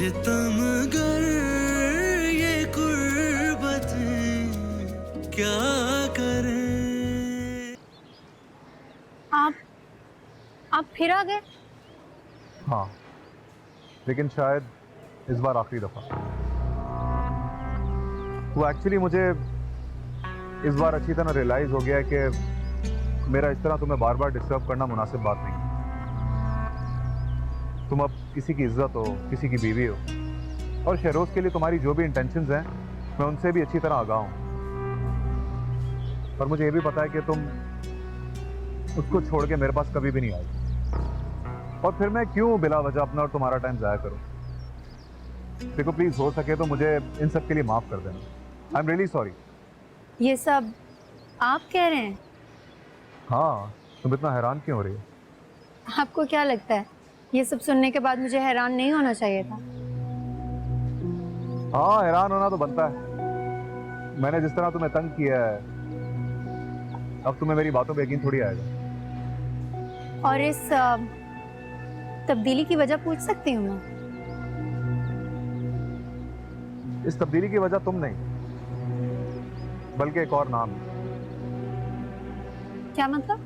सितम गर ये कुर्बत क्या करें। आप फिर आ गए? हाँ, लेकिन शायद इस बार आखिरी दफा। वो एक्चुअली मुझे इस बार अच्छी तरह रियलाइज हो गया है कि मेरा इस तरह तुम्हें बार बार डिस्टर्ब करना मुनासिब बात नहीं। तुम अब किसी की इज्जत हो, किसी की बीवी हो, और शहरोज के लिए तुम्हारी जो भी इंटेंशंस हैं मैं उनसे भी अच्छी तरह आगाह हूं। और मुझे ये भी पता है कि तुम उसको छोड़ के मेरे पास कभी भी नहीं आओगे, और फिर मैं क्यों बिला वजह अपना और तुम्हारा टाइम जाया करूं। देखो प्लीज, हो सके तो मुझे इन सब के लिए माफ कर देना। I am really sorry. ये सब आप कह रहे हैं? हाँ, तुम इतना हैरान क्यों हो रही हो? आपको क्या लगता है ये सब सुनने के बाद मुझे हैरान नहीं होना चाहिए था? हाँ, हैरान होना तो बनता है। मैंने जिस तरह तुम्हें तंग किया है, अब तुम्हें मेरी बातों पे यकीन थोड़ी आएगा। और इस तब्दीली की वजह पूछ सकती हूँ मैं? इस तब्दीली की वजह तुम नहीं, बल्कि एक और नाम है। क्या मतलब?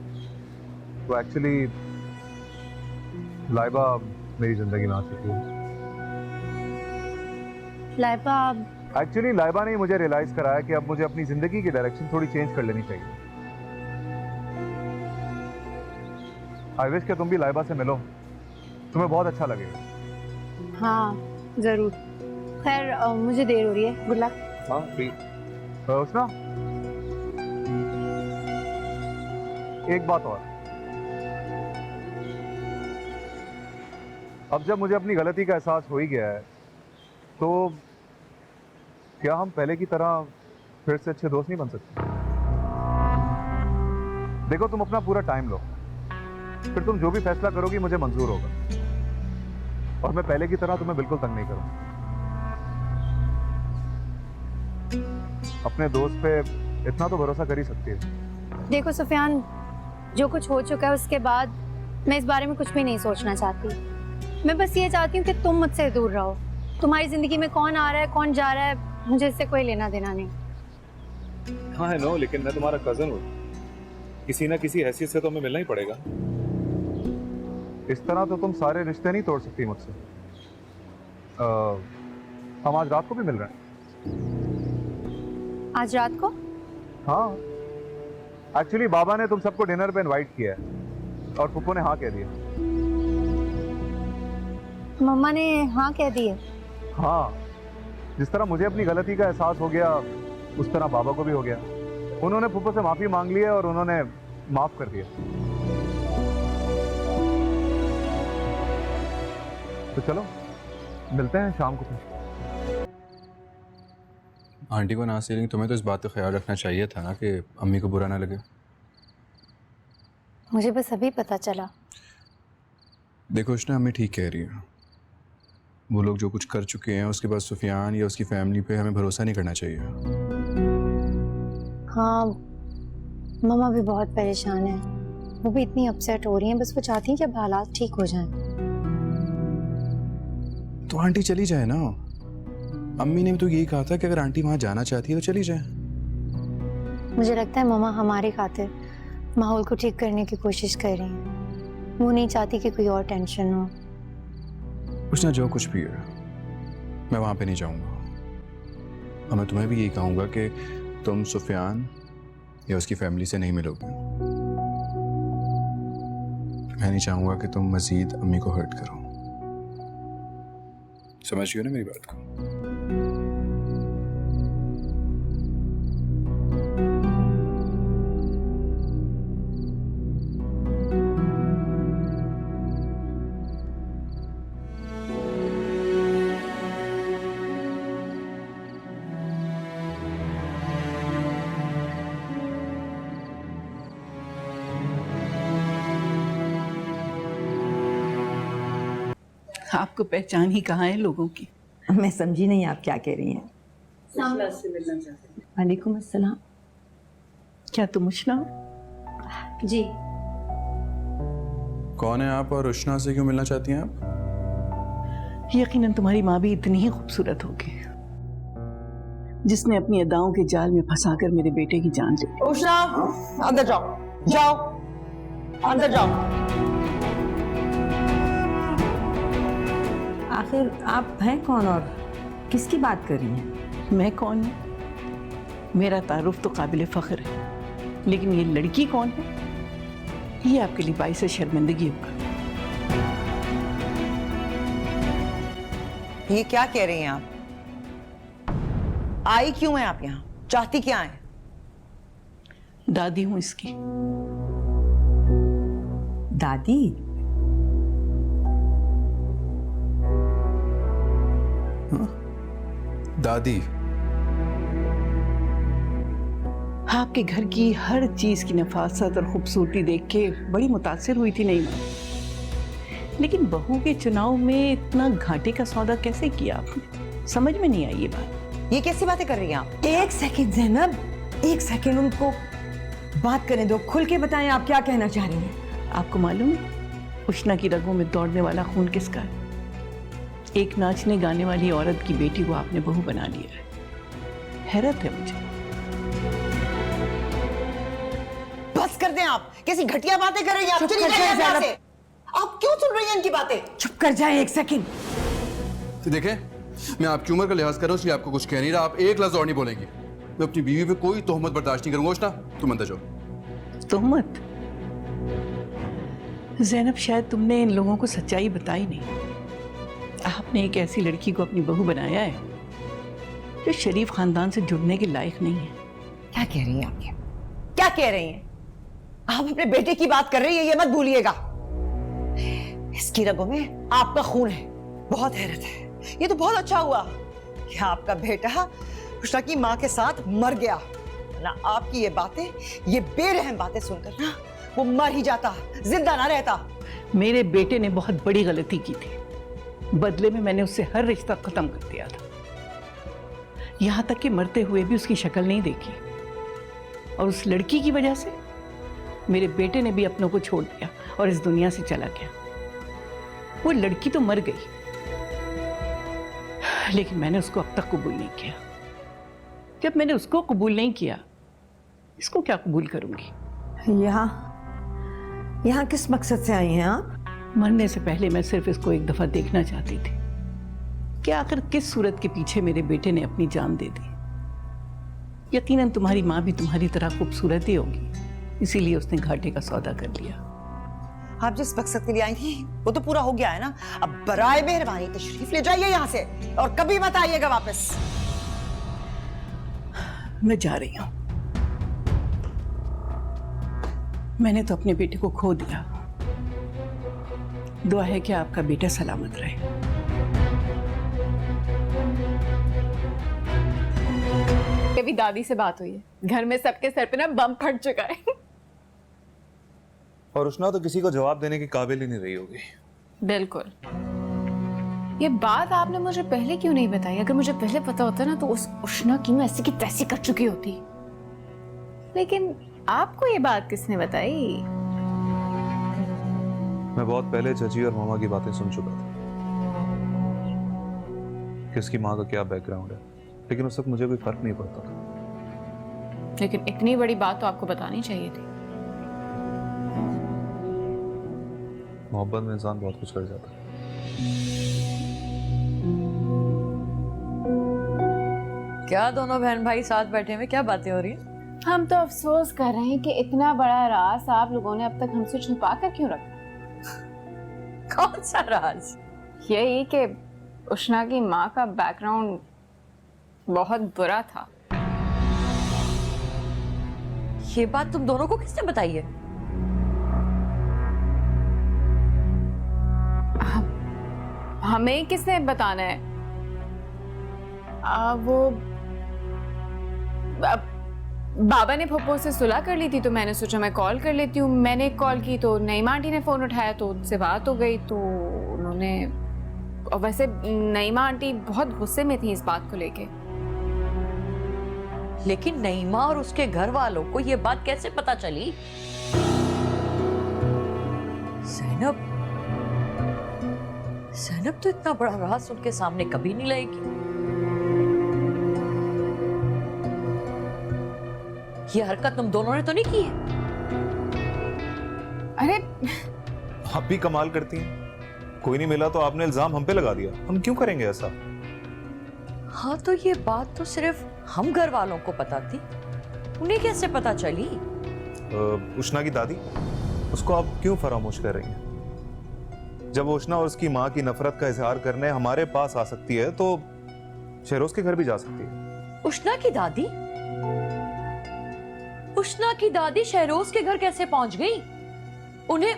तो एक्चुअली लाइबा मेरी जिंदगी में आ चुकी है। लाइबा? एक्चुअली लाइबा ने मुझे रियलाइज कराया कि अब मुझे अपनी जिंदगी की डायरेक्शन थोड़ी चेंज कर लेनी चाहिए। आई विश कि तुम भी लाइबा से मिलो, तुम्हें बहुत अच्छा लगेगा। हाँ जरूर। खैर मुझे देर हो रही है, गुड लक। हाँ प्लीज। उसना, एक बात और, अब जब मुझे अपनी गलती का एहसास हो ही गया है, तो क्या हम पहले की तरह फिर से अच्छे दोस्त नहीं बन सकते? देखो, तुम अपना पूरा टाइम लो, फिर तुम जो भी फैसला करोगी मुझे मंजूर होगा, और मैं पहले की तरह तुम्हें बिल्कुल तंग नहीं करूंगा। अपने दोस्त पे इतना तो भरोसा कर ही सकती है। देखो सुफियान, जो कुछ हो चुका है उसके बाद मैं इस बारे में कुछ भी नहीं सोचना चाहती। मैं बस ये चाहती हूँ कि तुम मुझसे दूर रहो। तुम्हारी जिंदगी में कौन आ रहा है कौन जा रहा है मुझे इससे कोई लेना देना नहीं। हाँ है नो, लेकिन मैं तुम्हारा कजन हूँ, किसी ना किसी हैसियत से तो हमें मिलना ही पड़ेगा। इस तरह तो तुम सारे रिश्ते नहीं तोड़ सकती मुझसे। हम आज रात को भी मिल रहे हैं। आज रात को? हाँ, एक्चुअली बाबा ने तुम सबको डिनर पे इनवाइट किया है, और पुप्पो ने हाँ कह दिया। मम्मा ने हाँ कह दी है? हाँ, जिस तरह मुझे अपनी गलती का एहसास हो गया उस तरह बाबा को भी हो गया। उन्होंने पुप्पो से माफी मांग ली है और उन्होंने माफ कर दिया। तो चलो मिलते हैं शाम को फिर। आंटी को ना सीलिंग, तुम्हें तो इस बात का ख्याल रखना चाहिए था ना कि अम्मी को बुरा ना लगे। मुझे बस अभी पता चला। देखो उसने अम्मी ठीक कह रही है। वो लोग जो कुछ कर चुके हैं उसके बाद सुफियान या उसकी फैमिली पे हमें भरोसा नहीं करना चाहिए। हाँ, मम्मा भी बहुत परेशान है। वो भी इतनी अपसेट हो रही हैं, बस वो चाहती हैं कि अब हालात ठीक हो जाएं। तो आंटी चली जाए ना। अम्मी ने भी तो यही कहा था कि अगर आंटी वहां जाना चाहती है तो चली जाए। मुझे लगता है मम्मा हमारी खातिर माहौल को ठीक करने की कोशिश कर रही हैं। वो नहीं चाहती कि कोई और टेंशन हो। उसने जो कुछ भी है, मैं वहां पे नहीं जाऊंगा। और मैं तुम्हें भी यही कहूंगा कि तुम सुफियान या उसकी फैमिली से नहीं मिलोगे। मैं नहीं चाहूंगा कि तुम मजीद अम्मी को हर्ट करो। समझ गए ना मेरी बात को? आपको पहचान ही कहाँ है लोगों की? मैं समझी नहीं आप क्या कह रही हैं। से मिलना चाहते हैं। वालेकुम अस्सलाम। क्या तुम उष्णा हो? जी। कौन है आप और उष्णा से क्यों मिलना चाहती हैं आप? यकीनन तुम्हारी माँ भी इतनी ही खूबसूरत होगी, जिसने अपनी अदाओं के जाल में फंसाकर मेरे बेटे की जान ली। उषा, अंदर जाओ, जाओ अंदर जाओ। आखिर आप हैं कौन और किसकी बात कर रही हैं? मैं कौन हूँ? मेरा तारुफ तो काबिल फख्र है, लेकिन ये लड़की कौन है, ये आपके लिए बाइस शर्मिंदगी होगा। ये क्या कह रही हैं आप? आई क्यों हैं आप यहाँ? चाहती क्या हैं? दादी हूँ इसकी। दादी? दादी? आपके घर की हर चीज की नफासत और खूबसूरती देख के बड़ी मुतासिर हुई थी नहीं, लेकिन बहू के चुनाव में इतना घाटे का सौदा कैसे किया आपने? समझ में नहीं आई ये बात। ये कैसी बातें कर रही हैं आप? एक सेकंड ज़ैनब, एक सेकंड, उनको बात करने दो। खुल के बताएं आप क्या कहना चाह रही हैं। आपको मालूम है उष्णा की रगों में दौड़ने वाला खून किसका है? एक नाचने गाने वाली औरत की बेटी को आपने बहू बना लिया है। हैरत है मुझे। बस कर दें आप, कैसी घटिया बातें कर रही हैं आप? चुप चली कर जाइए जाए यहाँ ज़ैनब। से। आप क्यों सुन रही हैं इनकी बातें? चुप कर जाए एक सेकंड। देखें, मैं आपकी उम्र का लिहाज कर रहा हूँ, इसलिए आपको कुछ कह नहीं रहा। आप एक लफ्ज और नहीं बोलेंगी। मैं अपनी बीवी पे कोई तोहमत बर्दाश्त नहीं करूंगा। उष्णा, तुम अंदर जाओ। तोहमत? ज़ैनब, शायद तुमने इन लोगों को सच्चाई बताई नहीं। आपने एक ऐसी लड़की को अपनी बहू बनाया है जो शरीफ खानदान से जुड़ने के लायक नहीं है। क्या कह रही हैं आप? ये क्या कह रही हैं आप? अपने बेटे की बात कर रही हैं, ये मत भूलिएगा। इसकी रगों में आपका खून है। बहुत हैरत है। ये तो बहुत अच्छा हुआ कि आपका बेटा उषा की माँ के साथ मर गया ना। आपकी ये बातें, ये बेरहम बातें सुनकर ना वो मर ही जाता, जिंदा ना रहता। मेरे बेटे ने बहुत बड़ी गलती की थी। बदले में मैंने उससे हर रिश्ता खत्म कर दिया था, यहां तक कि मरते हुए भी उसकी शक्ल नहीं देखी। और उस लड़की की वजह से मेरे बेटे ने भी अपनों को छोड़ दिया और इस दुनिया से चला गया। वो लड़की तो मर गई, लेकिन मैंने उसको अब तक कबूल नहीं किया। जब मैंने उसको कबूल नहीं किया, इसको क्या कबूल करूंगी? यहाँ किस मकसद से आई हैं आप? मरने से पहले मैं सिर्फ इसको एक दफा देखना चाहती थी कि आखिर किस सूरत के पीछे मेरे बेटे ने अपनी जान दे दी। यकीनन तुम्हारी माँ भी तुम्हारी तरह खूबसूरत ही होगी, इसीलिए उसने घाटे का सौदा कर लिया। आप जिस मकसद के लिए आई थी वो तो पूरा हो गया है ना। अब बराए मेहरबानी तशरीफ ले जाइए यहाँ से और कभी मत आइएगा वापस। मैं जा रही हूं। मैंने तो अपने बेटे को खो दिया। दुआ है कि आपका बेटा सलामत रहे। अभी दादी से बात हुई है, घर में सबके सर पे ना बम फट चुका है। और उष्णा तो किसी को जवाब देने की काबिल ही नहीं रही होगी। बिल्कुल। ये बात आपने मुझे पहले क्यों नहीं बताई? अगर मुझे पहले पता होता ना तो उस उष्णा की मैं ऐसी की तैसी कर चुकी होती। लेकिन आपको ये बात किसने बताई? मैं बहुत पहले चाची और मामा की बातें सुन चुका था, किसकी माँ का क्या बैकग्राउंड है, लेकिन उस वक्त मुझे कोई फर्क नहीं पड़ता था। लेकिन इतनी बड़ी बात तो आपको बतानी चाहिए थी। मोहब्बत में इंसान बहुत कुछ कर जाता है। क्या दोनों बहन भाई साथ बैठे हैं, क्या बातें हो रही हैं? हम तो अफसोस कर रहे हैं कि इतना बड़ा राज आप लोगों ने अब तक हमसे छुपा कर क्यों रखा। कौन सा राज? यही कि उष्णा की माँ का बैकग्राउंड बहुत बुरा था। ये बात तुम दोनों को किसने बताई है? हमें किसने बताना है? वो बाबा ने पप्पो से सुलह कर ली थी तो मैंने सोचा मैं कॉल कर लेती हूँ। मैंने कॉल की तो नईमा आंटी ने फोन उठाया तो उनसे बात हो गई तो उन्होंने, और वैसे नईमा आंटी बहुत गुस्से में थी इस बात को लेके। लेकिन नईमा और उसके घर वालों को ये बात कैसे पता चली? ज़ैनब तो इतना बड़ा राज उनके सामने कभी नहीं लाएगी। ये हरकत तुम दोनों ने तो नहीं की है? अरे आप भी कमाल करती हैं। कोई नहीं मिला तो आपने इल्जाम हम पे लगा दिया। हम क्यों करेंगे ऐसा? हाँ, तो ये बात तो सिर्फ हम घर वालों को पता थी, उन्हें कैसे पता चली? उष्णा की दादी, उसको आप क्यों फरामोश कर रही हैं? जब उष्णा और उसकी माँ की नफरत का इजहार करने हमारे पास आ सकती है तो शहरोज के घर भी जा सकती है। उष्णा की दादी? उष्णा की दादी शहरोज के घर कैसे पहुंच गई? उन्हें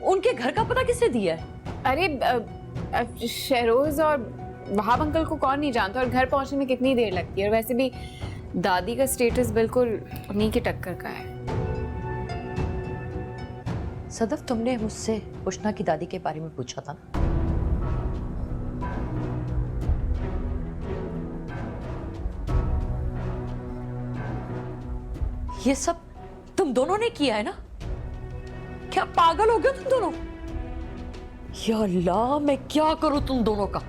उनके घर का पता किसने दिया है? अरे शहरोज और वहाब अंकल को कौन नहीं जानता, और घर पहुंचने में कितनी देर लगती है, और वैसे भी दादी का स्टेटस बिल्कुल उन्हीं के टक्कर का है। सदफ, तुमने मुझसे उष्णा की दादी के बारे में पूछा था ना? ये सब तुम दोनों ने किया है ना? क्या पागल हो गए तुम दोनों? या अल्लाह, मैं क्या करूं तुम दोनों का?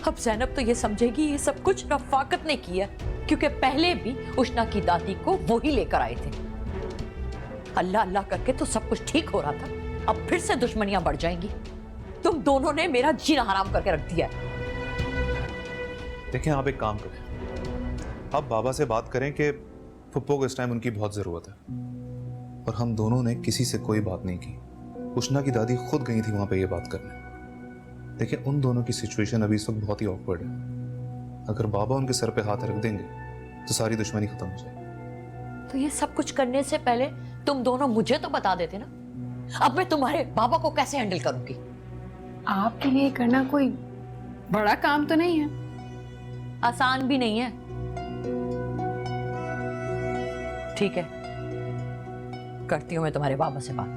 अब ज़ैनब तो ये समझेगी ये सब कुछ रफाकत ने किया, क्योंकि पहले भी उष्णा की दादी को वो ही लेकर आए थे। अल्लाह अल्लाह करके तो सब कुछ ठीक हो रहा था, अब फिर से दुश्मनियां बढ़ जाएंगी। तुम दोनों ने मेरा जीना हराम करके रख दिया है। देखें, आप एक काम करें, आप बाबा से बात करें कि फुप्पो को इस टाइम उनकी बहुत जरूरत है। और हम दोनों ने किसी से कोई बात नहीं की। उष्णा की दादी खुद गई थी वहां पे ये बात करने। देखिए, उन दोनों की सिचुएशन अभी इस वक्त बहुत ही ऑकवर्ड है। अगर बाबा उनके सर पे हाथ रख देंगे तो सारी दुश्मनी खत्म हो जाएगी। तो ये सब कुछ करने से पहले तुम दोनों मुझे तो बता देते ना। अब मैं तुम्हारे बाबा को कैसे हैंडल करूंगी? आपके लिए करना कोई बड़ा काम तो नहीं है, आसान भी नहीं है। ठीक है, करती हूं मैं तुम्हारे बाबा से बात।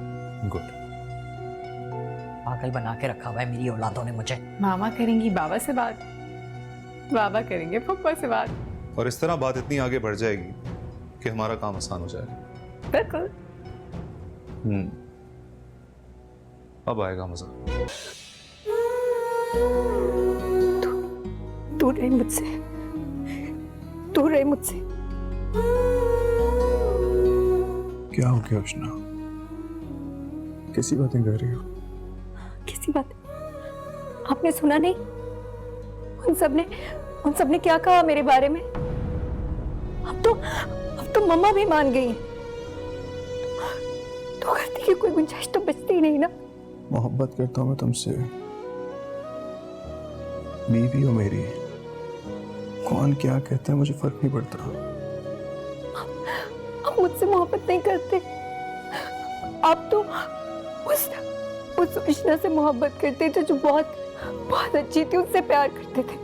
गुड। पागल बना के रखा हुआ है मेरी औलादों ने मुझे। मामा करेंगी बाबा से बात, बाबा करेंगे फुप्पा से बात, और इस तरह बात इतनी आगे बढ़ जाएगी कि हमारा काम आसान हो जाएगा। बिल्कुल। अब आएगा मजा। दूर रहे मुझसे, दूर रहे मुझसे। क्या हो गया उष्णा? कैसी बातें कर रही हो? किसी बात? आपने सुना नहीं? उन सब ने क्या कहा मेरे बारे में? अब तो मम्मा भी मान गई। तो करती की कोई गुंजाइश तो बचती ही नहीं ना। मोहब्बत करता हूं मैं तुमसे, बीवी हो मेरी। कौन क्या कहता है मुझे फर्क नहीं पड़ता। आप मुझसे मोहब्बत नहीं करते। आप तो उस उष्णा से मोहब्बत करते थे जो बहुत बहुत अच्छी थी, उससे प्यार करते थे।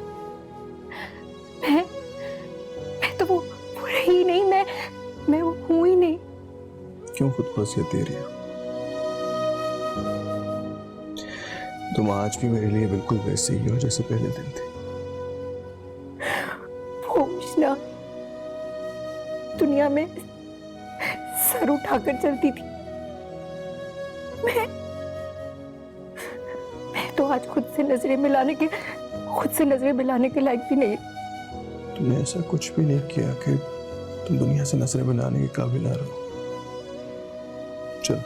मैं तो वो रही नहीं, मैं वो हूं ही नहीं। क्यों खुद को असलियत दे रही हो? तुम आज भी मेरे लिए बिल्कुल वैसे ही हो जैसे पहले दिन थे। वो उष्णा दुनिया में सर उठाकर चलती थी। मैं तो आज खुद से नजरें मिलाने के लायक भी नहीं। तुमने ऐसा कुछ भी नहीं किया कि तुम दुनिया से नजरें मिलाने के काबिल ना रहो। चल।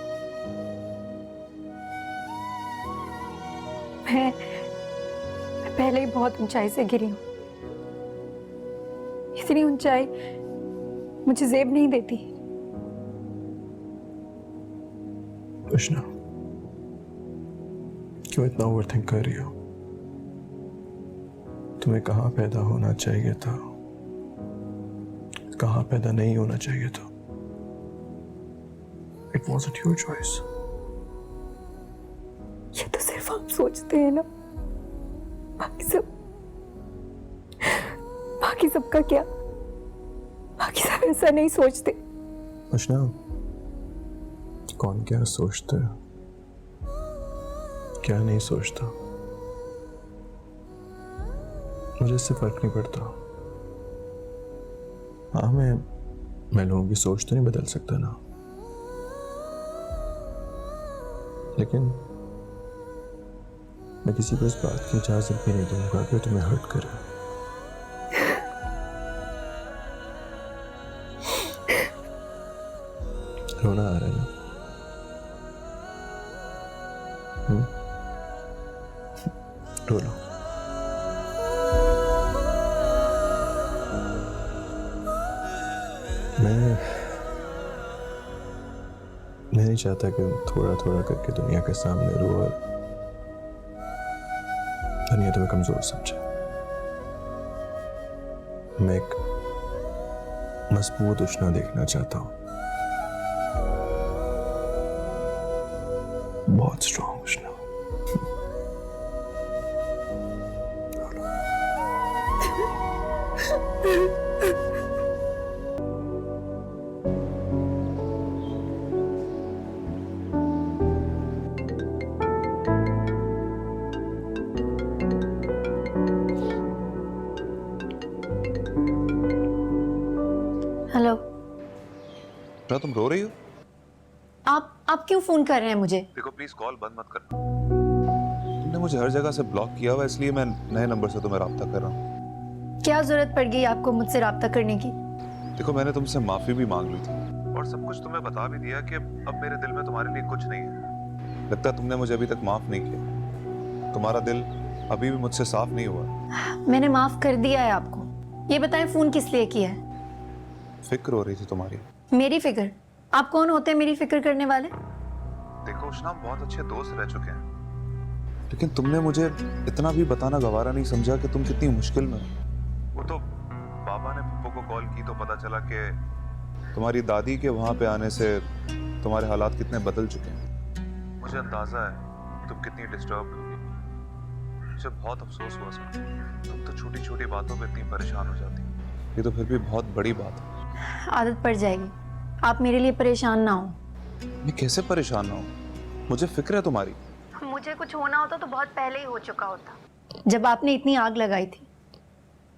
मैं पहले ही बहुत ऊंचाई से गिरी हूं। इतनी ऊंचाई मुझे जेब नहीं देती। उष्णा, क्यों इतना ओवरथिंक कर रही हो? तुम्हें कहाँ पैदा होना चाहिए था, कहाँ पैदा नहीं होना चाहिए था। It wasn't your choice. ये तो सिर्फ आप सोचते हैं ना, बाकी सबका क्या? बाकी सब ऐसा नहीं सोचते। उष्णा, कौन क्या सोचता है, क्या नहीं सोचता, मुझे इससे फर्क नहीं पड़ता। हाँ, मैं लोगों की सोच तो नहीं बदल सकता ना, लेकिन मैं किसी को इस बात की इजाजत भी नहीं दूंगा कि तुम्हें हर्ट करे। रोना आ रहा है ना? रो लो। मैं नहीं चाहता कि थोड़ा थोड़ा करके दुनिया के सामने रो और दुनिया तुम्हें कमजोर समझे। मैं एक मजबूत उष्णा देखना चाहता हूं, बहुत स्ट्रॉन्ग उष्णा। हेलो। ना तुम रो रही हो? आप क्यों फोन कर रहे हैं मुझे? देखो प्लीज कॉल बंद मत करना। तुमने मुझे हर जगह से ब्लॉक किया हुआ, इसलिए मैं नए नंबर से तुम्हें राब्ता कर रहा हूँ। क्या जरूरत पड़ गई आपको मुझसे राब्ता करने की? देखो मैंने तुमसे माफी भी मांग ली थी और सब कुछ तुम्हें बता भी दिया कि अब मेरे दिल में तुम्हारे लिए कुछ नहीं है। लगता है तुमने मुझे अभी तक माफ नहीं किया। तुम्हारा दिल अभी भी मुझसे साफ नहीं हुआ। मैंने माफ कर दिया है आपको। ये बताएं फोन किस लिए किया है? फिक्र हो रही थी तुम्हारी। मेरी फिक्र? आप कौन होते हैं मेरी फिक्र करने वाले? देखो उष्णा, हम बहुत अच्छे दोस्त रह चुके हैं, लेकिन तुमने मुझे इतना भी बताना गवारा नहीं समझा कि तुम कितनी मुश्किल में हो। वो तो बाबा ने पप्पू को कॉल की तो पता चला कि तुम्हारी दादी के वहां पे आने से तुम्हारे हालात कितने बदल चुके हैं। मुझे अंदाजा है तुम कितनी डिस्टर्ब होगी। मुझे बहुत अफसोस हुआ सुन। तुम तो छोटी छोटी बातों पे इतनी परेशान हो जाती। ये तो फिर भी बहुत बड़ी बात है। आदत पड़ जाएगी। आप मेरे लिए परेशान ना हो। मैं कैसे परेशान ना हूँ? मुझे फिक्र है तुम्हारी। मुझे कुछ होना होता तो बहुत पहले ही हो चुका होता। जब आपने इतनी आग लगाई थी,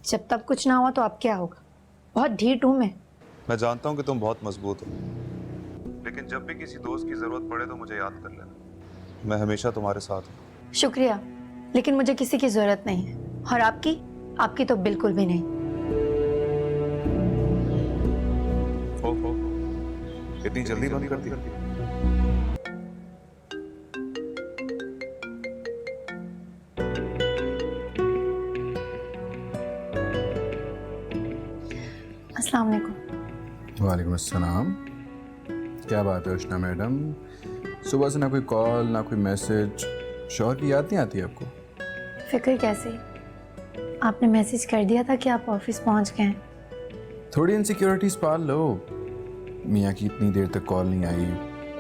जब तब कुछ ना हुआ तो अब क्या होगा? बहुत ढीठ हूं मैं जानता हूँ कि तुम बहुत मजबूत हो, लेकिन जब भी किसी दोस्त की जरूरत पड़े तो मुझे याद कर लेना। मैं हमेशा तुम्हारे साथ हूँ। शुक्रिया, लेकिन मुझे किसी की जरूरत नहीं है। और आपकी तो बिल्कुल भी नहीं। ओहो, इतनी जल्दी बंद कर दी? अस्सलाम वालेकुम। वालेकुम अस्सलाम। क्या बात है उष्णा मैडम, सुबह से ना कोई कॉल ना कोई मैसेज। शौहर की याद नहीं आती आपको? फिक्र कैसे? आपने मैसेज कर दिया था कि आप ऑफिस पहुंच गए हैं। थोड़ी इनसिक्योरिटीज पाल लो। मियाँ की इतनी देर तक कॉल नहीं आई,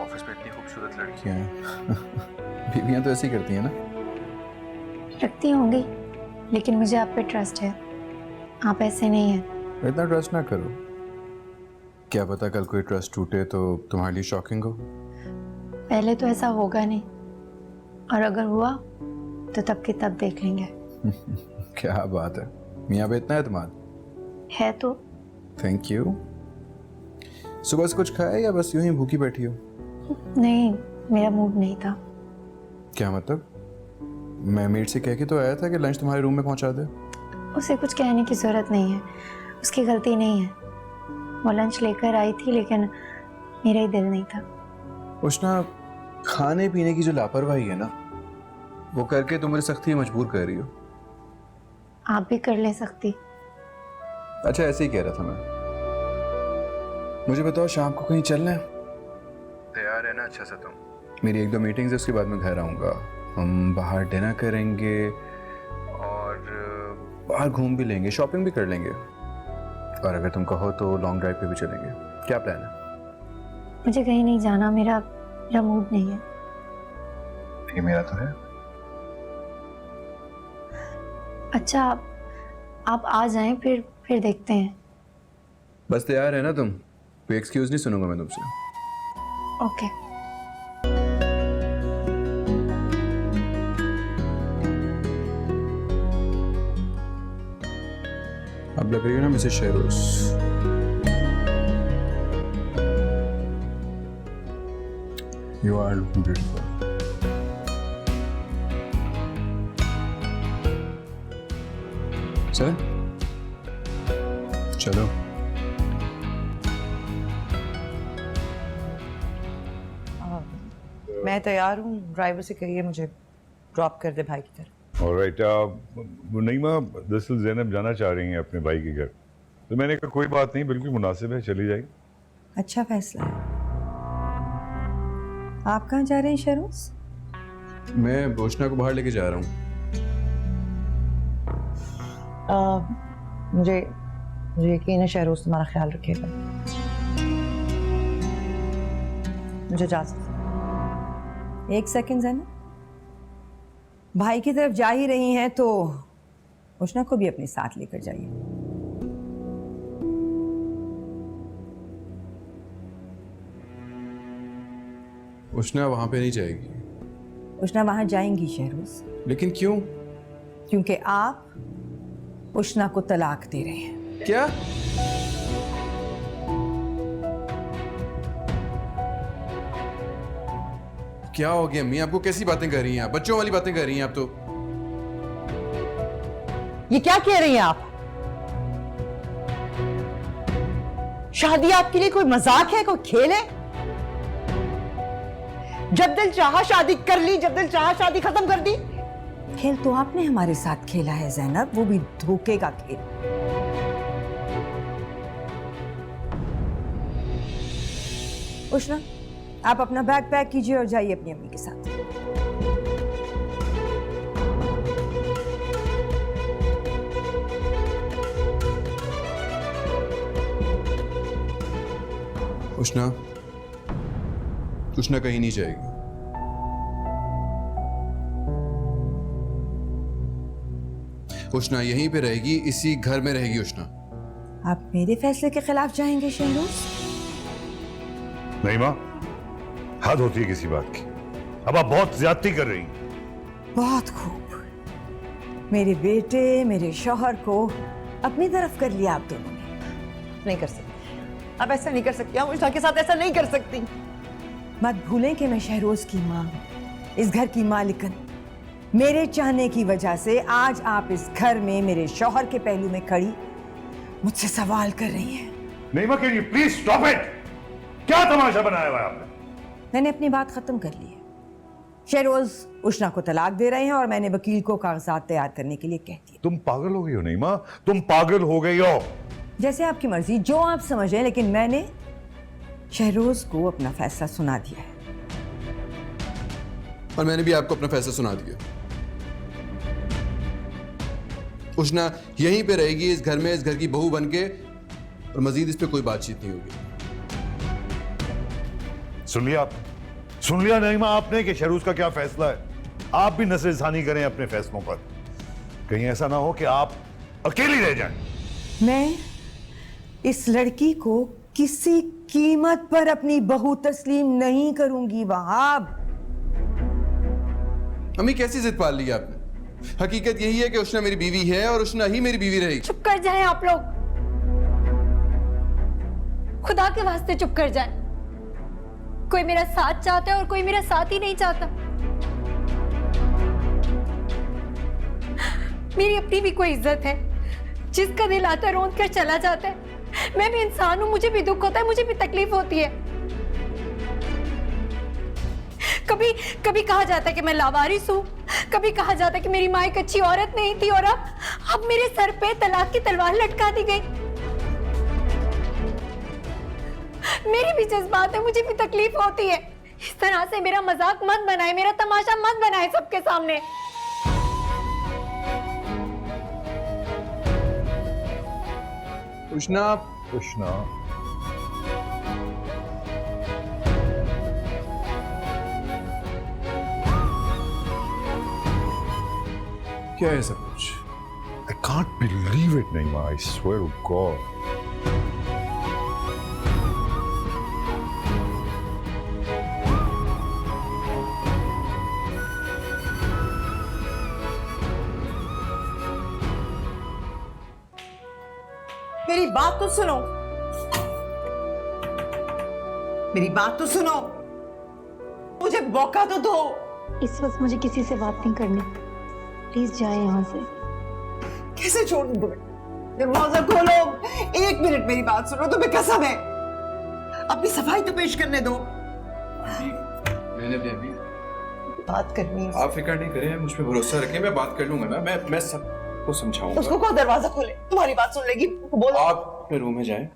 ऑफिस में इतनी खूबसूरत लड़कियां हैं। बीवियां तो ऐसी करती हैं ना? रखती होंगी, लेकिन मुझे आप पे ट्रस्ट है। आप ऐसे नहीं हैं। इतना ट्रस्ट ना करो। क्या पता कल कोई ट्रस्ट टूटे तो तुम्हारे लिए शॉकिंग हो। पहले तो ऐसा होगा नहीं, और अगर हुआ तो तब की तब देख लेंगे। क्या बात है, मियाँ पे इतना एतमाद है तो। Thank you. सुबह से कुछ खाया या बस यूं ही भूखी बैठी हो? नहीं, मेरा मूड नहीं था। क्या मतलब? मैं मेड से कह के तो आया था कि लंच तुम्हारे रूम में पहुंचा दे। उसे कुछ कहने की जरूरत नहीं है, उसकी गलती नहीं है। वो लंच लेकर आई थी, लेकिन मेरा ही दिल नहीं था। उष्णा, खाने पीने की जो लापरवाही है ना, वो करके तुम मुझे सख्ती में मजबूर कर रही हो। आप भी कर ले सकती। अच्छा, ऐसे ही कह रहा था मैं। मुझे बताओ, शाम को कहीं चलना है? तैयार है ना अच्छा सा तुम? मेरी 1-2 मीटिंग्स है, उसके बाद मैं घर आऊँगा। हम बाहर डिनर करेंगे और बाहर घूम भी लेंगे, शॉपिंग भी कर लेंगे, और अगर तुम कहो तो लॉन्ग ड्राइव पे भी चलेंगे। क्या प्लान है? मुझे कहीं नहीं जाना, मेरा मूड नहीं है। ये मेरा तो है। अच्छा, आप आ जाएं, फिर देखते हैं। बस तैयार है ना तुम? कोई एक्सक्यूज नहीं सुनूंगा मैं तुमसे। ओके। अब लग रही है ना Mrs Sheroz. You are looking beautiful. चले चलो। मैं तैयार हूँ, ड्राइवर से कहिए मुझे ड्रॉप कर दे भाई की तरफ। ऑलराइट, नईमा दरअसल ज़ैनब जाना चाह रही हैं अपने भाई के घर, तो मैंने कहा कोई बात नहीं, बिल्कुल मुनासिब है, चली जाएगी। अच्छा फैसला है। आप कहाँ जा रहे हैं शहरोज? मैं बोशना को बाहर लेके जा रहा हूँ। मुझे यकीन है शहरोज तुम्हारा ख्याल रखेगा। मुझे इजाजत। एक सेकंड ज़ैनब, भाई की तरफ जा ही रही हैं तो उष्ना को भी अपने साथ लेकर जाइए। उष्ना वहां पे नहीं जाएगी। उष्ना वहां जाएंगी शहरोज, लेकिन क्यों? क्योंकि आप उष्ना को तलाक दे रहे हैं। क्या? क्या हो गया अम्मी? आपको कैसी बातें कर रही हैं आप? बच्चों वाली बातें कर रही हैं आप तो। ये क्या कह रही हैं आप? शादी आपके लिए कोई मजाक है, कोई खेल है? जब दिल चाहा शादी कर ली, जब दिल चाहा शादी खत्म कर दी। खेल तो आपने हमारे साथ खेला है ज़ैनब, वो भी धोखे का खेल। उष्ना, आप अपना बैग पैक कीजिए और जाइए अपनी अम्मी के साथ। उष्ना, उष्ना कहीं नहीं जाएगी। उष्ना यहीं पे रहेगी, इसी घर में रहेगी उष्ना। आप मेरे फैसले के खिलाफ जाएंगे शहरोज? नईमा, हद होती है किसी बात की। अब आप बहुत ज्यादती कर रही हैं। बहुत खूब। मेरे बेटे, मेरे शौहर को अपनी तरफ कर लिया आप दोनों ने। नहीं कर सकती, अब ऐसा नहीं कर सकती। उष्ना के साथ ऐसा नहीं कर सकती। मत भूलें कि मैं शहरोज की मां, इस घर की मालिकन। मेरे चाहने की वजह से आज आप इस घर में मेरे शौहर के पहलू में खड़ी मुझसे सवाल कर रही हैं। Naima, can you please stop it? क्या तमाशा बनाया हुआ है आपने? मैंने अपनी बात खत्म कर ली है। शहरोज उष्ना को तलाक दे रहे हैं और मैंने वकील को कागजात तैयार करने के लिए कह दिया। तुम पागल हो गई हो नईमा, तुम पागल हो गई हो। जैसे आपकी मर्जी, जो आप समझें, लेकिन मैंने शहरोज को अपना फैसला सुना दिया है। और मैंने भी आपको अपना फैसला सुना दिया। उष्ना यहीं पे रहेगी इस घर में, इस घर की बहू बनके, और मजीद इस पे कोई बातचीत नहीं होगी। सुन लिया आप? सुन लिया नईमा आपने कि शहरोज का क्या फैसला है? आप भी नजरसानी करें अपने फैसलों पर। कहीं ऐसा ना हो कि आप अकेली रह जाएं। मैं इस लड़की को किसी कीमत पर अपनी बहू तस्लीम नहीं करूंगी वहाब। अम्मी कैसी जिद पाल ली आपने? हकीकत यही है कि उष्ना मेरी बीवी है और उष्ना ही मेरी बीवी रहेगी। चुप कर जाएं आप लोग, खुदा के वास्ते चुप कर जाएं। कोई मेरा साथ चाहता है और कोई मेरा साथ ही नहीं चाहता। मेरी अपनी भी कोई इज्जत है। जिसका दिल आता है रोंद कर चला जाता है। मैं भी इंसान हूं, मुझे भी दुख होता है, मुझे भी तकलीफ होती है। कभी कभी कहा जाता है कि मैं लावारिस हूं, कभी कहा जाता है कि मेरी माँ एक अच्छी औरत नहीं थी, और अब मेरे सर पे तलाक की तलवार लटका दी गई। मेरी भी जज्बात है, मुझे भी तकलीफ होती है। इस तरह से मेरा मजाक मत बनाए, मेरा तमाशा मत बनाए सबके सामने। उष्ना, उष्ना, क्या है सब कुछ? I can't believe it, Naima. I swear to God. मेरी बात तो सुनो, मेरी बात तो सुनो, मुझे मौका तो दो। इस वक्त मुझे किसी से बात नहीं करनी, प्लीज जाए यहाँ से। कैसे छोड़ दूं तुम्हें? दरवाजा खोलो, 1 मिनट मेरी बात सुनो, तुम्हें कसम है। अपनी सफाई तो पेश करने दो। मैंने अभी बात करनी है। आप फिक्र नहीं करें, मुझ पे भरोसा रखें, मैं बात कर लूंगा ना, मैं सबको समझाऊंगा। उसको कौन दरवाजा खोले? तुम्हारी बात सुन लेगी। बोलो। आप अपने रूम में जाएं,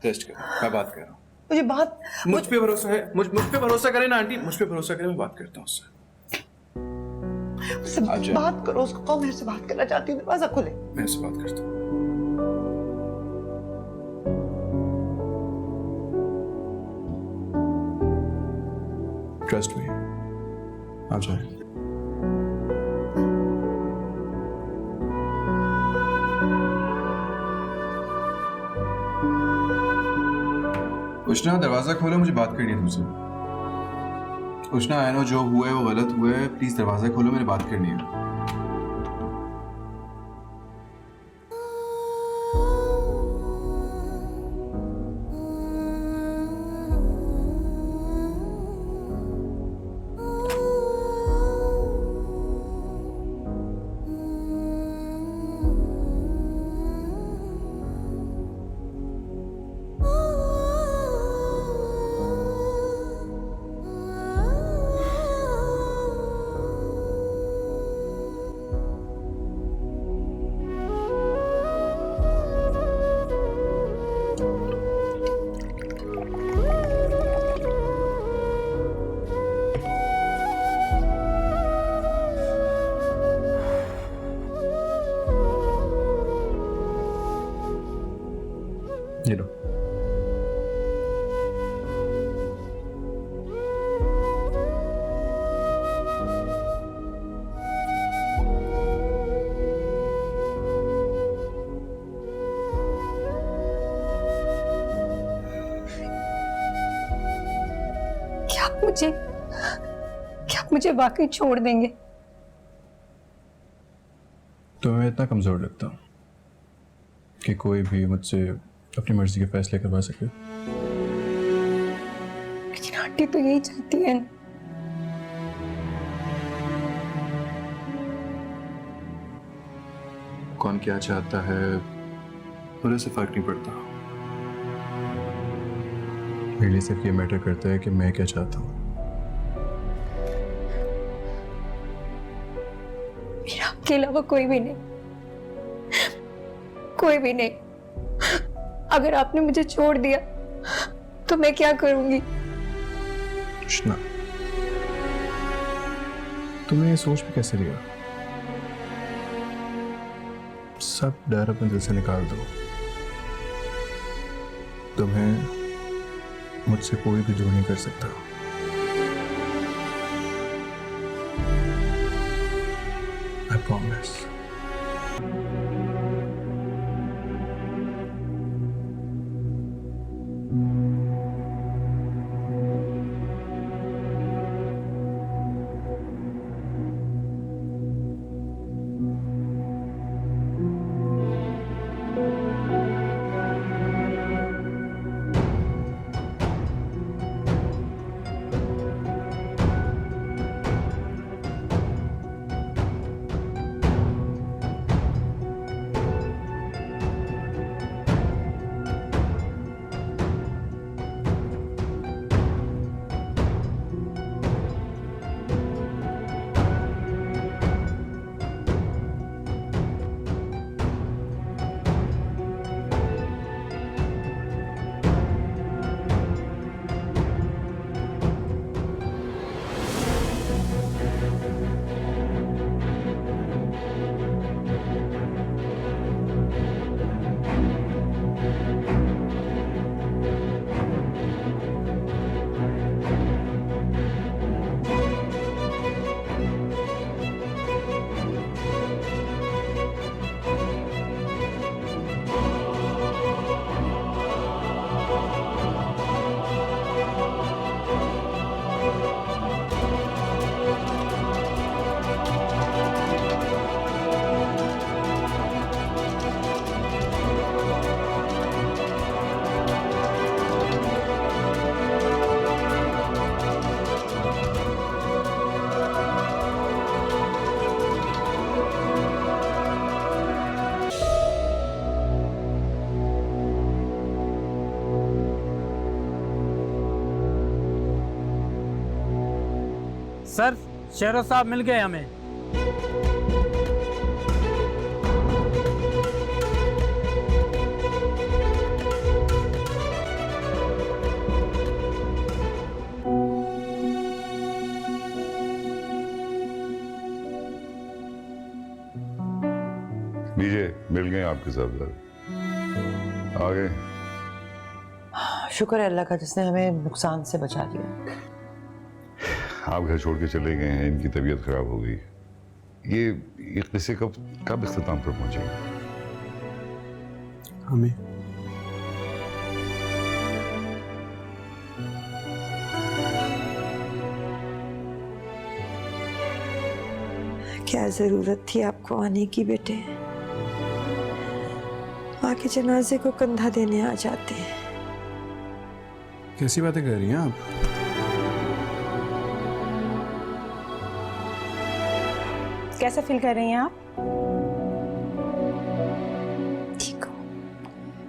रेस्ट करें, मैं बात कर रहा हूँ। मुझे बात मुझ पे भरोसा है, मुझ पे भरोसा करें ना आंटी, मुझ पे भरोसा करें, मैं बात करता हूँ उससे। उससे बात करो, उसको कहो मेरे से बात करना चाहती हूँ, दरवाजा खोले। मैं उससे बात करता हूँ। ट्रस्ट मी, आप जाएं। उष्णा, दरवाजा खोलो, मुझे बात करनी है तुमसे। उष्णा, आई नो जो हुआ है वो गलत हुआ है, प्लीज दरवाजा खोलो, मैंने बात करनी है। ये लो। क्या आप मुझे वाकई छोड़ देंगे? तुम्हें इतना कमजोर लगता हूँ कि कोई भी मुझसे अपनी मर्जी के फैसले करवा सके? लेकिन आंटी तो यही चाहती है। कौन क्या चाहता है मुझे से फर्क नहीं पड़ता। मेरे लिए सिर्फ ये मैटर करता है कि मैं क्या चाहता हूँ। मेरा आपके अलावा कोई भी नहीं, कोई भी नहीं। अगर आपने मुझे छोड़ दिया तो मैं क्या करूंगी? कृष्णा, तुमने ये सोच भी कैसे लिया? सब डर अपने दिल से निकाल दो। तुम्हें मुझसे कोई भी दूर नहीं कर सकता। I promise. सर शहरोज साहब मिल गए हमें। लीजिए, मिल गए आपके सरदार, आ गए। शुक्र है अल्लाह का जिसने हमें नुकसान से बचा लिया। आप घर छोड़ के चले गए हैं, इनकी तबीयत खराब हो गई। ये किस्से कब इख्तिताम पर पहुंचेगा? हमें क्या जरूरत थी आपको आने की बेटे? आके जनाजे को कंधा देने आ जाते। कैसी बातें कर रही हैं आप? कैसा फील कर रही हैं आप? ठीक हो?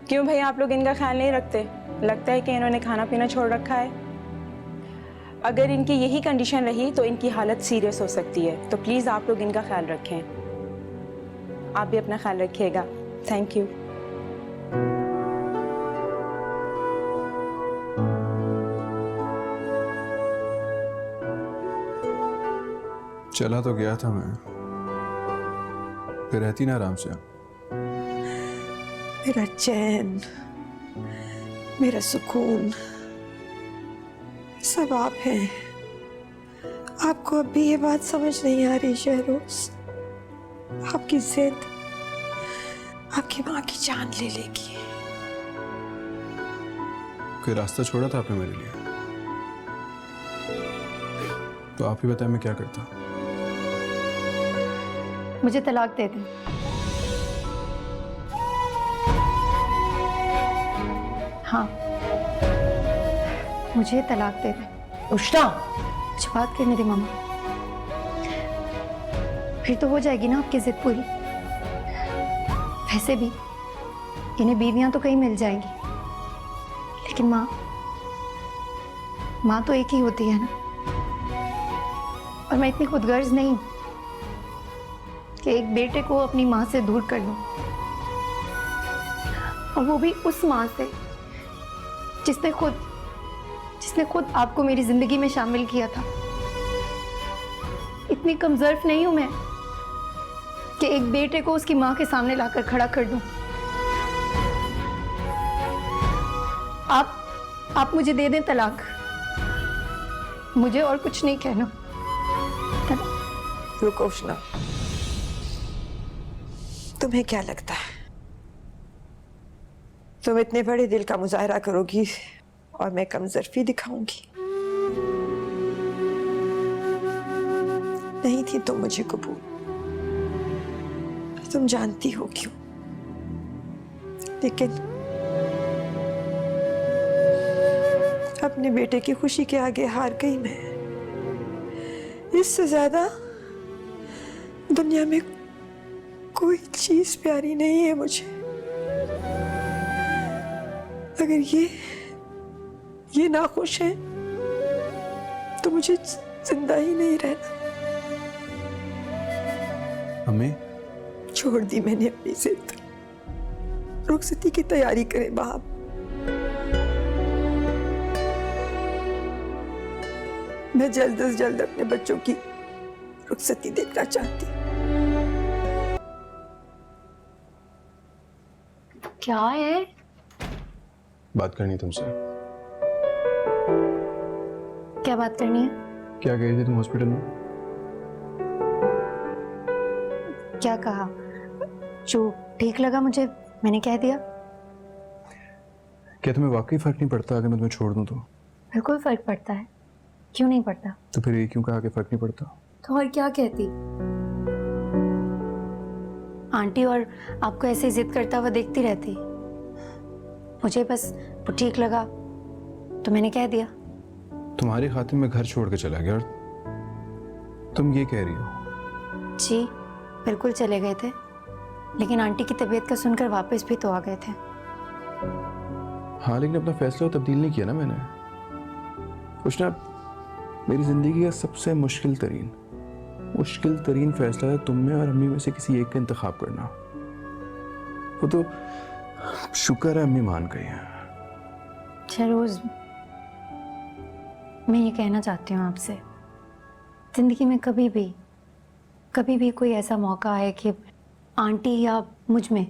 क्यों भैया आप लोग इनका ख्याल नहीं रखते? लगता है कि इन्होंने खाना पीना छोड़ रखा है। अगर इनकी यही कंडीशन रही तो इनकी हालत सीरियस हो सकती है, तो प्लीज आप लोग इनका ख्याल रखें। आप भी अपना ख्याल रखिएगा। Thank you. चला तो गया था मैं, फिर रहती ना आराम से। मेरा चैन, मेरा सुकून सब आप हैं। आपको अब भी ये बात समझ नहीं आ रही शहरोज? आपकी जिद आपकी माँ की जान ले लेगी। कोई रास्ता छोड़ा था आपने मेरे लिए? तो आप ही बताएं मैं क्या करता। मुझे तलाक दे दें। हाँ, मुझे तलाक दे दें। उष्णा, कुछ बात करने दे मामा, फिर तो हो जाएगी ना आपकी जिद पूरी। वैसे भी इन्हें बीवियां तो कहीं मिल जाएंगी, लेकिन माँ तो एक ही होती है ना। और मैं इतनी खुदगर्ज नहीं हूं कि एक बेटे को अपनी माँ से दूर कर दूं, और वो भी उस माँ से जिसने खुद आपको मेरी जिंदगी में शामिल किया था। इतनी कमजोर नहीं हूं मैं कि एक बेटे को उसकी माँ के सामने लाकर खड़ा कर दूं। आप मुझे दे दें तलाक, मुझे और कुछ नहीं कहना। रुको उष्णा, तुम्हें क्या लगता है तुम इतने बड़े दिल का मुजाहरा करोगी और मैं कमजोरी दिखाऊंगी? नहीं थी तुम मुझे कबूल, तुम जानती हो क्यों। लेकिन अपने बेटे की खुशी के आगे हार गई मैं। इससे ज्यादा दुनिया में कोई चीज प्यारी नहीं है मुझे। अगर ये नाखुश है तो मुझे जिंदा ही नहीं रहना। हमें छोड़ दी मैंने अपनी जिद। रुखसती की तैयारी करें बाप। मैं जल्द से जल्द अपने बच्चों की रुखसती देखना चाहती। क्या है? बात करनी तुमसे। क्या बात करनी है? क्या कही थी तुम हॉस्पिटल में? क्या कहा? जो ठीक लगा मुझे मैंने कह दिया। क्या तुम्हें वाकई फर्क नहीं पड़ता अगर मैं तुम्हें छोड़ दूं तो? बिल्कुल फर्क पड़ता है, क्यों नहीं पड़ता? तो फिर ये क्यों कहा कि फर्क नहीं पड़ता? तो और क्या कहती? आंटी और आपको ऐसे जिद करता हुआ देखती रहती। मुझे बस वो ठीक लगा तो मैंने कह दिया। तुम्हारी खातिर मैं घर छोड़ के चला गया और तुम ये कह रही हो? जी बिल्कुल चले गए थे, लेकिन आंटी की तबीयत का सुनकर वापस भी तो आ गए थे। हाँ, लेकिन अपना फैसला तब्दील नहीं किया ना मैंने। उष्णा, मेरी जिंदगी का सबसे मुश्किल तरीन फैसला है तुम में और अम्मी में से किसी एक का इंतखाब करना। वो तो शुक्र है अम्मी मान गई है। शहरोज, मैं ये कहना चाहती हूँ आपसे, जिंदगी में कभी भी कोई ऐसा मौका है कि आंटी या मुझ में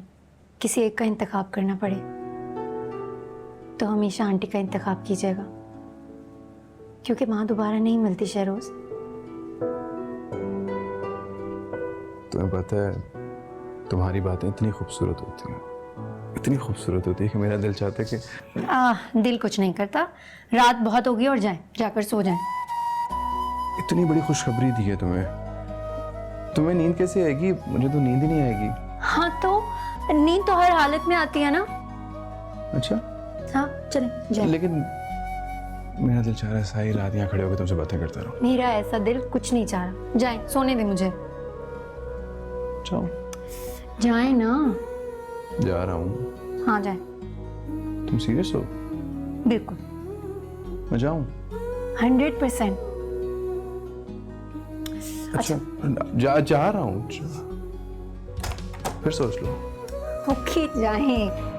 किसी एक का इंतखाब करना पड़े, तो हमेशा आंटी का इंतखाब कीजिएगा, क्योंकि माँ दोबारा नहीं मिलती शहरोज। तुम्हें पता है तुम्हारी बातें इतनी खूबसूरत होती हैं, इतनी खूबसूरत होती है कि मेरा दिल चाहता है कि दिल कुछ नहीं करता। रात बहुत होगी और जाकर सो जाएं। इतनी बड़ी खुशखबरी दी है तुम्हें नींद कैसे आएगी? मुझे तो नींद ही नहीं आएगी। हाँ तो नींद तो हर हालत में आती है ना। अच्छा हाँ चलें जाएं। लेकिन मेरा दिल चाह रहा है सारी रात यहाँ खड़े होकर तुमसे बातें करता रहूं। मेरा ऐसा दिल कुछ नहीं चाह रहा। जाएं, सोने दे मुझे। जाओ। जाएं ना। जा रहा हूँ। हाँ जाएं। तुम सीरियस हो? बिल्कुल। मैं जाऊँ? 100%। अच्छा जा रहा हूँ। फिर सोच लो। ओके जाएं।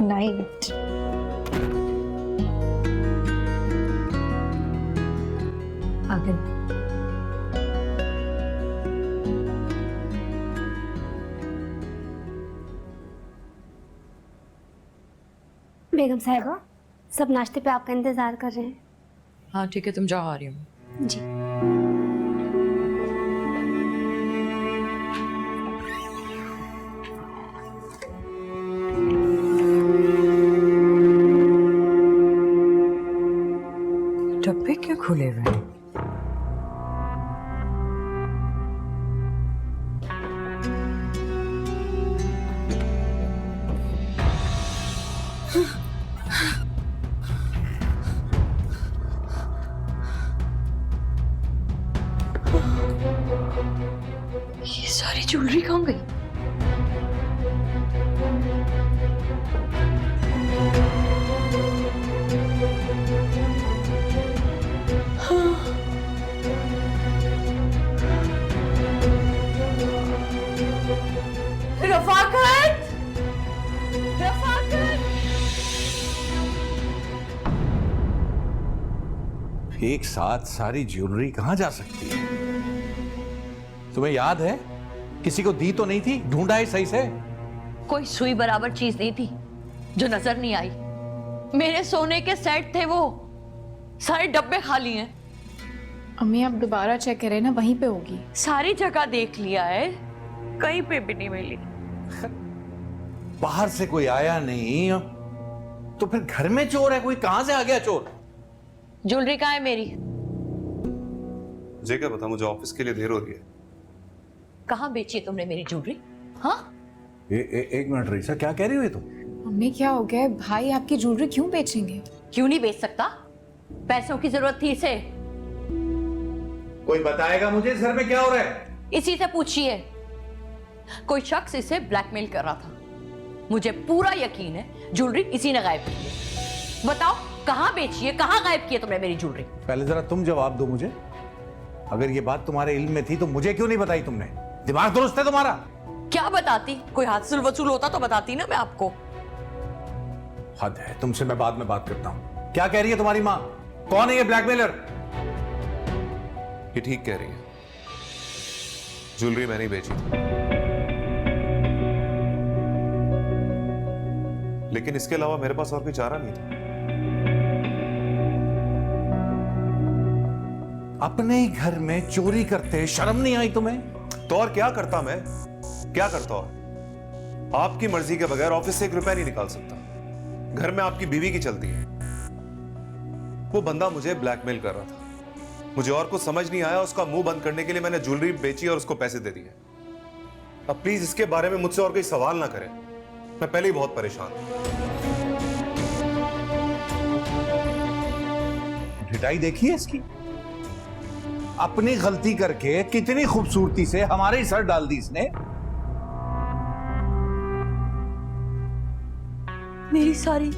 नाइट। पागल। बेगम साहिबा, सब नाश्ते पे आपका इंतजार कर रहे हैं। हाँ ठीक है, तुम जाओ, आ रही हूँ। जी। डब्बे क्यों खुले हुए हैं? ये सारी ज्वेलरी कहाँ गई? रफाकत! एक साथ सारी ज्वेलरी कहां जा सकती है? तुम्हें याद है किसी को दी तो नहीं थी? ढूंढा है सही से? कोई सुई बराबर चीज नहीं थी जो नजर नहीं आई। मेरे सोने के सेट थे, वो सारे डब्बे खाली हैं। अम्मी आप दोबारा चेक करें ना, वहीं पे होगी। सारी जगह देख लिया है, कहीं पे भी नहीं मिली। बाहर से कोई आया नहीं तो फिर घर में चोर है कोई? कहां से आ गया चोर? ज्वेलरी कहाँ है मेरी? मुझे क्या पता, मुझे ऑफिस के लिए देर हो रही है। कहाँ बेची है तुमने मेरी ज्वेलरी? हाँ एक मिनट रीसा, क्या कह रही हो ये तुम? अम्मी क्या हो गया? भाई आपकी ज्वेलरी क्यों बेचेंगे? क्यों नहीं बेच सकता? पैसों की जरूरत थी इसे। कोई बताएगा मुझे इस घर में क्या हो रहा है? इसी से पूछिए। कोई शख्स इसे ब्लैकमेल कर रहा था। मुझे पूरा यकीन है ज्वेलरी इसी ने गायब की है। बताओ कहां बेची है, कहां गायब की है तुमने मेरी ज्वेलरी? पहले जरा तुम जवाब दो मुझे। अगर ये बात तुम्हारे इल्म में थी तो मुझे क्यों नहीं बताई तुमने? दिमाग दुरुस्त है तुम्हारा? क्या बताती? कोई हासिल वसूल होता तो बताती ना मैं आपको। हद है, तुमसे मैं बाद में बात करता हूं। क्या कह रही है तुम्हारी माँ? कौन है ये ब्लैकमेलर? ये ठीक कह रही है, ज्वेलरी मैंने ही बेची, लेकिन इसके अलावा मेरे पास और कोई चारा नहीं था। अपने ही घर में चोरी करते शर्म नहीं आई तुम्हें? तो और क्या करता मैं? क्या करता? और आपकी मर्जी के बगैर ऑफिस से 1 रुपया नहीं निकाल सकता। घर में आपकी बीवी की चलती है। वो बंदा मुझे ब्लैकमेल कर रहा था, मुझे और कुछ समझ नहीं आया। उसका मुंह बंद करने के लिए मैंने ज्वेलरी बेची और उसको पैसे दे दिए। अब प्लीज इसके बारे में मुझसे और कोई सवाल ना करें, मैं पहले ही बहुत परेशान हूं। ढिठाई देखी है इसकी? अपनी गलती करके कितनी खूबसूरती से हमारे ही सर डाल दी इसने। मेरी सारी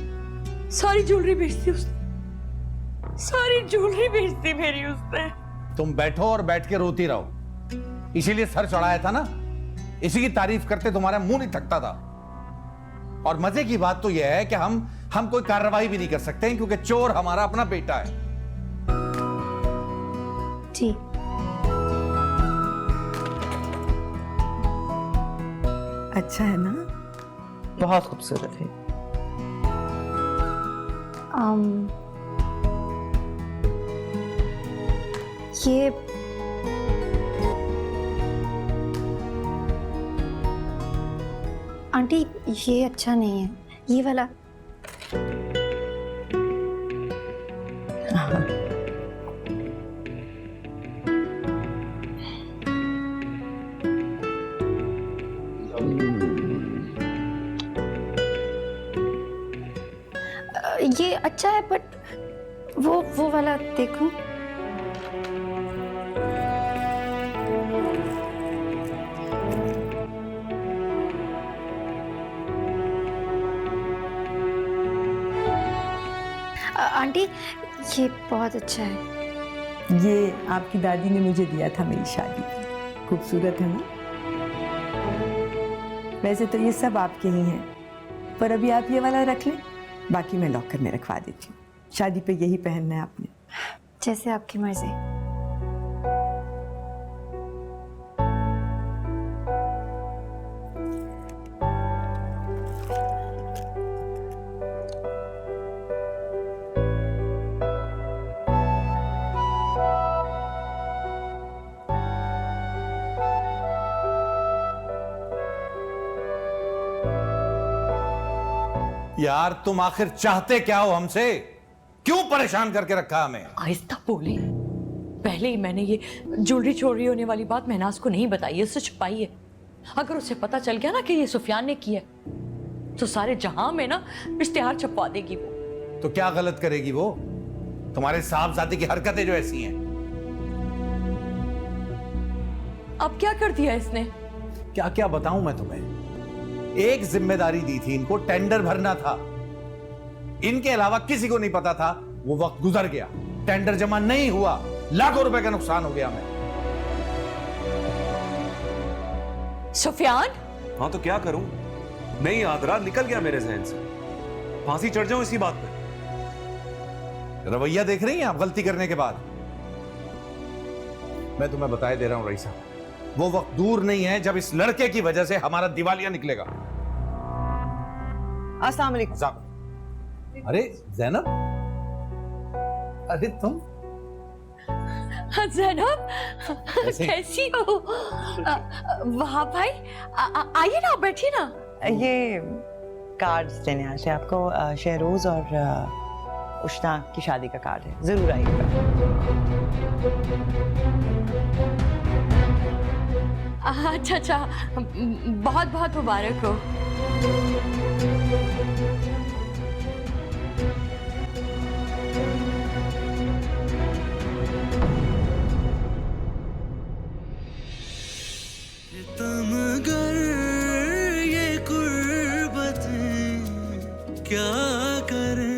ज्वेलरी बेच दी उसने, सारी ज्वेलरी बेच दी मेरी उसने। तुम बैठो और बैठ के रोती रहो, इसीलिए सर चढ़ाया था ना, इसी की तारीफ करते तुम्हारा मुंह नहीं थकता था। और मजे की बात तो यह है कि हम कोई कार्रवाई भी नहीं कर सकते हैं क्योंकि चोर हमारा अपना बेटा है। जी अच्छा है ना? बहुत खूबसूरत है। ये आंटी ये अच्छा नहीं है, ये वाला। ये अच्छा है बट वो वाला देखो। आंटी ये बहुत अच्छा है। ये आपकी दादी ने मुझे दिया था मेरी शादी में। खूबसूरत है ना? वैसे तो ये सब आपके ही हैं, पर अभी आप ये वाला रख लें, बाकी मैं लॉकर में रखवा देती हूँ। शादी पे यही पहनना है आपने। जैसे आपकी मर्जी। यार तुम आखिर चाहते क्या हो हमसे? क्यों परेशान करके रखा हमें? आहिस्ता बोले। पहले ही मैंने ये ज्वेलरी चोरी होने वाली बात महनाज को नहीं बताई है, उससे छुपाई है। अगर उसे पता चल गया ना कि ये सुफियान ने किया तो सारे जहां में ना इश्तिहार छपवा देगी वो। तो क्या गलत करेगी वो? तुम्हारे साहबजादे की हरकतें जो ऐसी हैं। अब क्या कर दिया इसने? क्या क्या बताऊं मैं तुम्हें? एक जिम्मेदारी दी थी इनको, टेंडर भरना था। इनके अलावा किसी को नहीं पता था। वो वक्त गुजर गया, टेंडर जमा नहीं हुआ, लाखों रुपए का नुकसान हो गया हमें। सुफियान? हाँ तो क्या करूं? नहीं याद रहा, निकल गया मेरे जहन से। फांसी चढ़ जाऊं इसी बात पे। रवैया देख रही हैं आप गलती करने के बाद? मैं तुम्हें बताए दे रहा हूं रईसा, वो वक्त दूर नहीं है जब इस लड़के की वजह से हमारा दिवालिया निकलेगा। अस्सलाम वालेकुम। अरे जैनब, अरे तुम जैनब कैसी हो? वहाँ भाई आइए ना, बैठिए ना। ये कार्ड्स लेने आए थे आपको, शहरोज और उष्णा की शादी का कार्ड है, जरूर आइएगा। अच्छा अच्छा, बहुत बहुत मुबारक हो। तमगर ये कुर्बतें क्या करें।